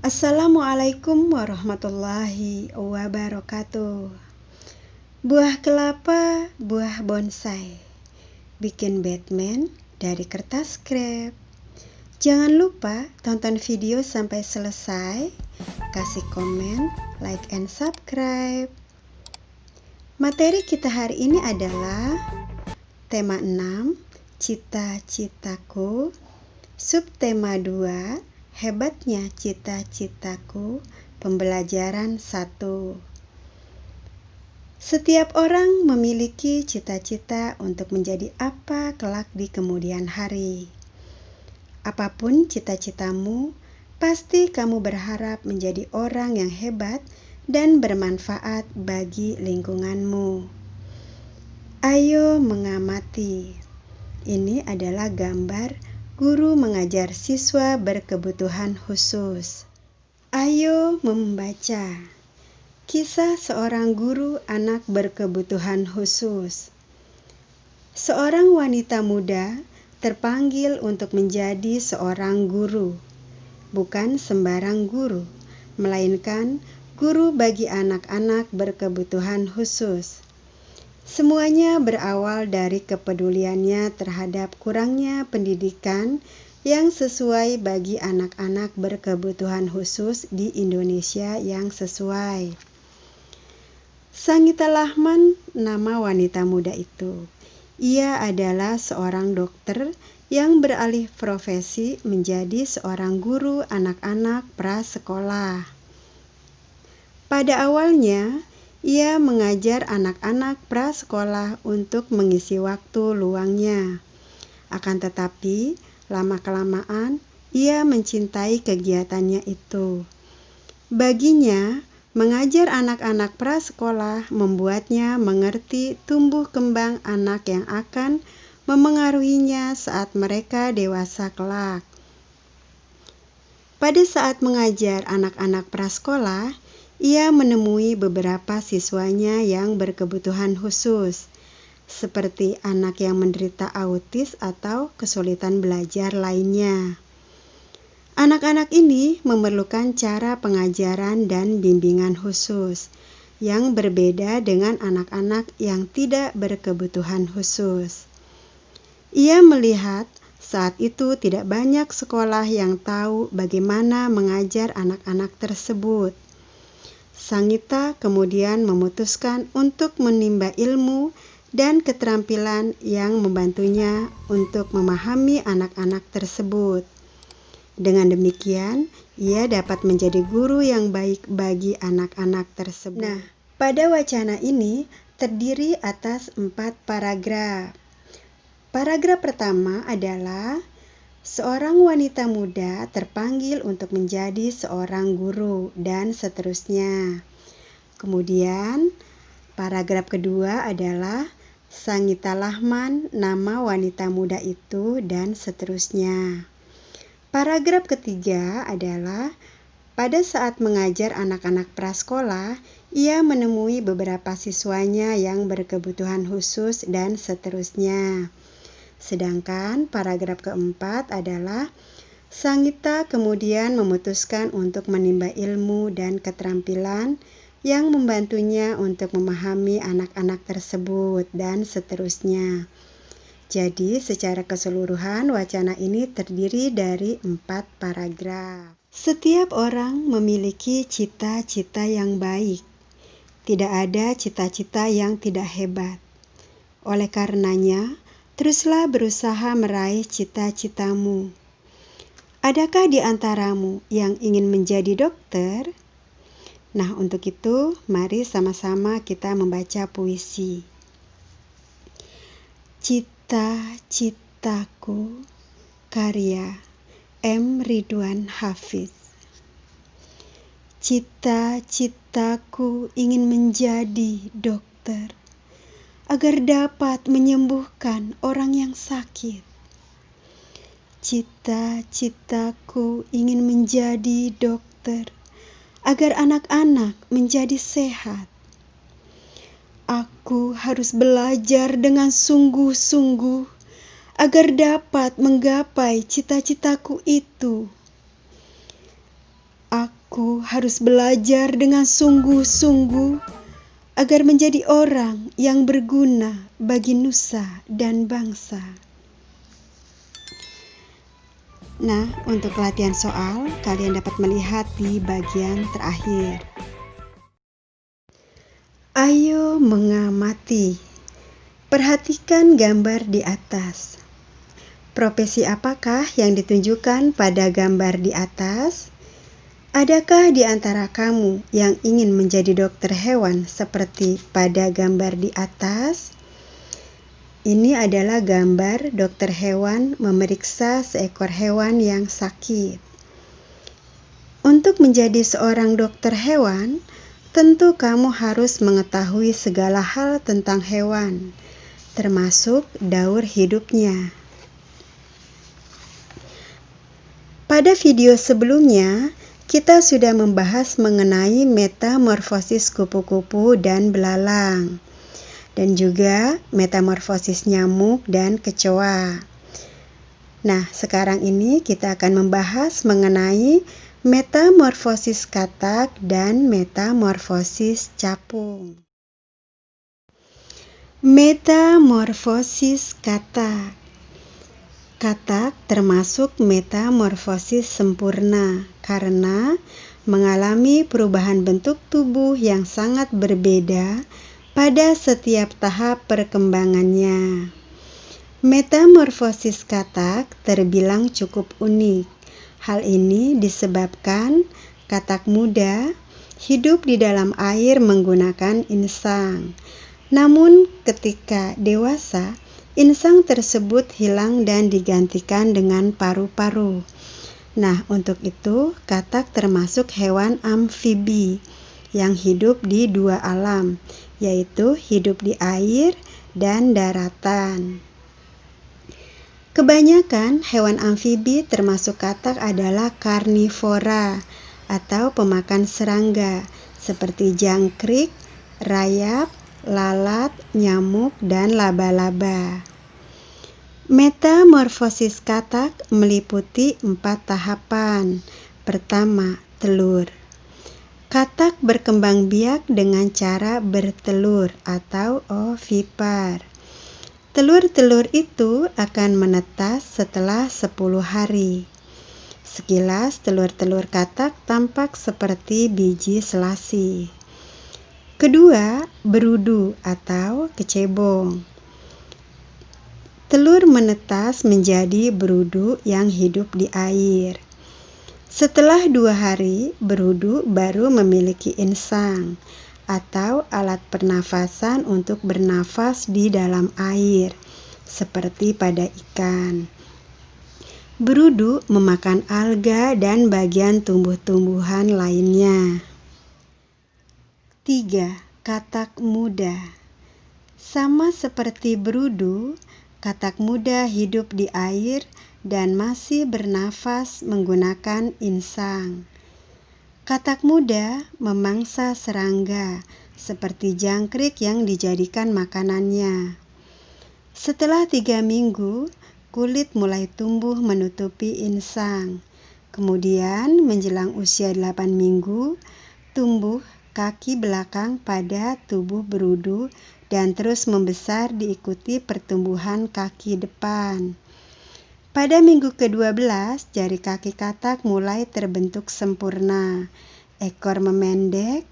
Assalamualaikum warahmatullahi wabarakatuh. Buah kelapa, buah bonsai. Bikin Batman dari kertas krep. Jangan lupa tonton video sampai selesai. Kasih komen, like, and subscribe. Materi kita hari ini adalah tema 6, cita-citaku. Subtema 2, hebatnya cita-citaku. Pembelajaran 1. Setiap orang memiliki cita-cita untuk menjadi apa kelak di kemudian hari. Apapun cita-citamu, pasti kamu berharap menjadi orang yang hebat dan bermanfaat bagi lingkunganmu. Ayo mengamati. Ini adalah gambar guru mengajar siswa berkebutuhan khusus. Ayo membaca. Kisah seorang guru anak berkebutuhan khusus. Seorang wanita muda terpanggil untuk menjadi seorang guru. Bukan sembarang guru, melainkan guru bagi anak-anak berkebutuhan khusus. Semuanya berawal dari kepeduliannya terhadap kurangnya pendidikan yang sesuai bagi anak-anak berkebutuhan khusus di Indonesia yang sesuai. Sangita Lahman nama wanita muda itu. Ia adalah seorang dokter yang beralih profesi menjadi seorang guru anak-anak prasekolah. Pada awalnya, ia mengajar anak-anak prasekolah untuk mengisi waktu luangnya. Akan tetapi, lama-kelamaan ia mencintai kegiatannya itu. Baginya, mengajar anak-anak prasekolah membuatnya mengerti tumbuh kembang anak yang akan memengaruhinya saat mereka dewasa kelak. Pada saat mengajar anak-anak prasekolah, ia menemui beberapa siswanya yang berkebutuhan khusus, seperti anak yang menderita autis atau kesulitan belajar lainnya. Anak-anak ini memerlukan cara pengajaran dan bimbingan khusus yang berbeda dengan anak-anak yang tidak berkebutuhan khusus. Ia melihat saat itu tidak banyak sekolah yang tahu bagaimana mengajar anak-anak tersebut. Sangita kemudian memutuskan untuk menimba ilmu dan keterampilan yang membantunya untuk memahami anak-anak tersebut. Dengan demikian, ia dapat menjadi guru yang baik bagi anak-anak tersebut. Nah, pada wacana ini terdiri atas 4 paragraf. Paragraf pertama adalah seorang wanita muda terpanggil untuk menjadi seorang guru dan seterusnya. Kemudian, paragraf kedua adalah Sangita Lahman, nama wanita muda itu, dan seterusnya. Paragraf ketiga adalah pada saat mengajar anak-anak prasekolah, ia menemui beberapa siswanya yang berkebutuhan khusus dan seterusnya. Sedangkan paragraf keempat adalah Sangita kemudian memutuskan untuk menimba ilmu dan keterampilan yang membantunya untuk memahami anak-anak tersebut dan seterusnya. Jadi secara keseluruhan wacana ini terdiri dari 4 paragraf. Setiap orang memiliki cita-cita yang baik. Tidak ada cita-cita yang tidak hebat. Oleh karenanya, teruslah berusaha meraih cita-citamu. Adakah di antaramu yang ingin menjadi dokter? Nah, untuk itu, mari sama-sama kita membaca puisi. Cita-citaku, karya M. Ridwan Hafiz. Cita-citaku ingin menjadi dokter, agar dapat menyembuhkan orang yang sakit. Cita-citaku ingin menjadi dokter, agar anak-anak menjadi sehat. Aku harus belajar dengan sungguh-sungguh, agar dapat menggapai cita-citaku itu. Aku harus belajar dengan sungguh-sungguh agar menjadi orang yang berguna bagi nusa dan bangsa. Nah, untuk latihan soal, kalian dapat melihat di bagian terakhir. Ayo mengamati. Perhatikan gambar di atas. Profesi apakah yang ditunjukkan pada gambar di atas? Adakah di antara kamu yang ingin menjadi dokter hewan seperti pada gambar di atas? Ini adalah gambar dokter hewan memeriksa seekor hewan yang sakit. Untuk menjadi seorang dokter hewan, tentu kamu harus mengetahui segala hal tentang hewan, termasuk daur hidupnya. Pada video sebelumnya, kita sudah membahas mengenai metamorfosis kupu-kupu dan belalang, dan juga metamorfosis nyamuk dan kecoa. Nah, sekarang ini kita akan membahas mengenai metamorfosis katak dan metamorfosis capung. Metamorfosis katak. Katak termasuk metamorfosis sempurna karena mengalami perubahan bentuk tubuh yang sangat berbeda pada setiap tahap perkembangannya. Metamorfosis katak terbilang cukup unik. Hal ini disebabkan katak muda hidup di dalam air menggunakan insang. Namun ketika dewasa, insang tersebut hilang dan digantikan dengan paru-paru. Nah, untuk itu katak termasuk hewan amfibi yang hidup di dua alam, yaitu hidup di air dan daratan. Kebanyakan hewan amfibi termasuk katak adalah karnivora atau pemakan serangga seperti jangkrik, rayap, lalat, nyamuk, dan laba-laba. Metamorfosis katak meliputi 4 tahapan. Pertama, telur. Katak berkembang biak dengan cara bertelur atau ovipar. Telur-telur itu akan menetas setelah 10 hari. Sekilas telur-telur katak tampak seperti biji selasi. Kedua, berudu atau kecebong. Telur menetas menjadi berudu yang hidup di air. Setelah 2 hari, berudu baru memiliki insang atau alat pernafasan untuk bernafas di dalam air, seperti pada ikan. Berudu memakan alga dan bagian tumbuh-tumbuhan lainnya. 3. Katak muda. Sama seperti berudu, katak muda hidup di air dan masih bernafas menggunakan insang. Katak muda memangsa serangga seperti jangkrik yang dijadikan makanannya. Setelah 3 minggu, kulit mulai tumbuh menutupi insang. Kemudian menjelang usia 8 minggu, tumbuh kaki belakang pada tubuh berudu dan terus membesar diikuti pertumbuhan kaki depan. Pada minggu ke-12, jari kaki katak mulai terbentuk sempurna. Ekor memendek,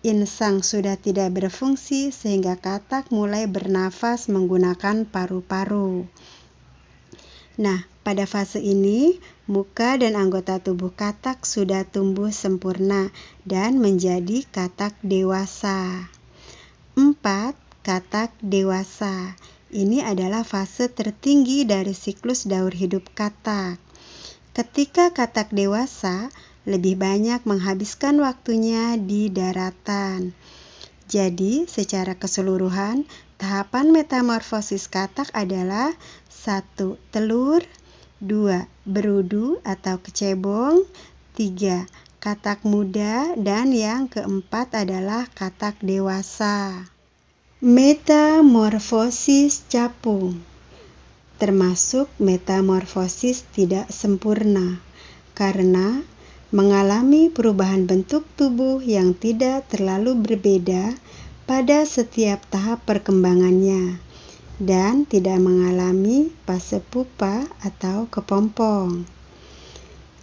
insang sudah tidak berfungsi sehingga katak mulai bernafas menggunakan paru-paru. Nah, pada fase ini, muka dan anggota tubuh katak sudah tumbuh sempurna dan menjadi katak dewasa. 4. Katak dewasa. Ini adalah fase tertinggi dari siklus daur hidup katak. Ketika katak dewasa, lebih banyak menghabiskan waktunya di daratan. Jadi, secara keseluruhan, tahapan metamorfosis katak adalah 1. Telur, 2. Berudu atau kecebong, 3. Katak muda, dan yang keempat adalah katak dewasa. Metamorfosis capung termasuk metamorfosis tidak sempurna karena mengalami perubahan bentuk tubuh yang tidak terlalu berbeda pada setiap tahap perkembangannya dan tidak mengalami fase pupa atau kepompong.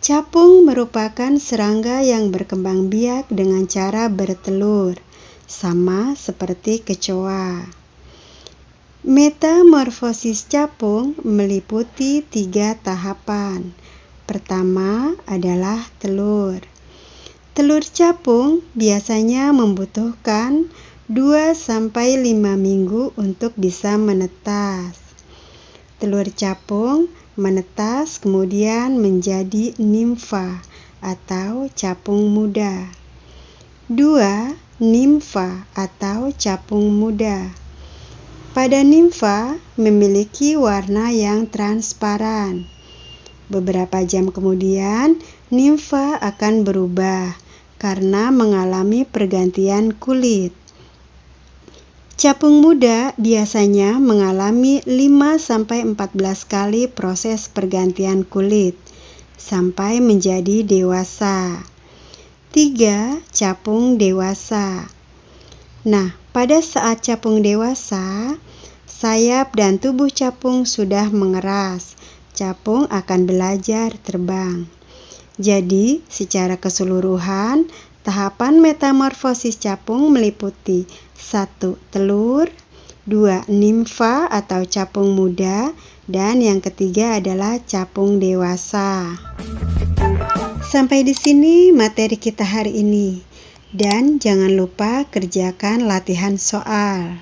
Capung merupakan serangga yang berkembang biak dengan cara bertelur, sama seperti kecoa. Metamorfosis capung meliputi 3 tahapan. Pertama adalah telur. Telur capung biasanya membutuhkan 2-5 minggu untuk bisa menetas. Telur capung menetas kemudian menjadi nimfa atau capung muda. 2. Nimfa atau capung muda. Pada nimfa memiliki warna yang transparan. Beberapa jam kemudian, nimfa akan berubah karena mengalami pergantian kulit. Capung muda biasanya mengalami 5-14 kali proses pergantian kulit sampai menjadi dewasa. 3. Capung dewasa. Nah, pada saat capung dewasa, sayap dan tubuh capung sudah mengeras. Capung akan belajar terbang. Jadi, secara keseluruhan, tahapan metamorfosis capung meliputi 1. Telur, 2. Nimfa atau capung muda, dan yang ketiga adalah capung dewasa. Sampai di sini materi kita hari ini. Dan jangan lupa kerjakan latihan soal.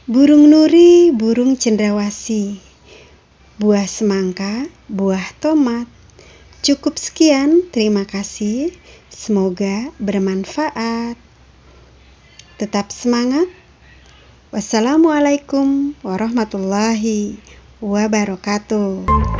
Burung nuri, burung cendrawasih, buah semangka, buah tomat. Cukup sekian, terima kasih. Semoga bermanfaat. Tetap semangat. Wassalamualaikum warahmatullahi wabarakatuh.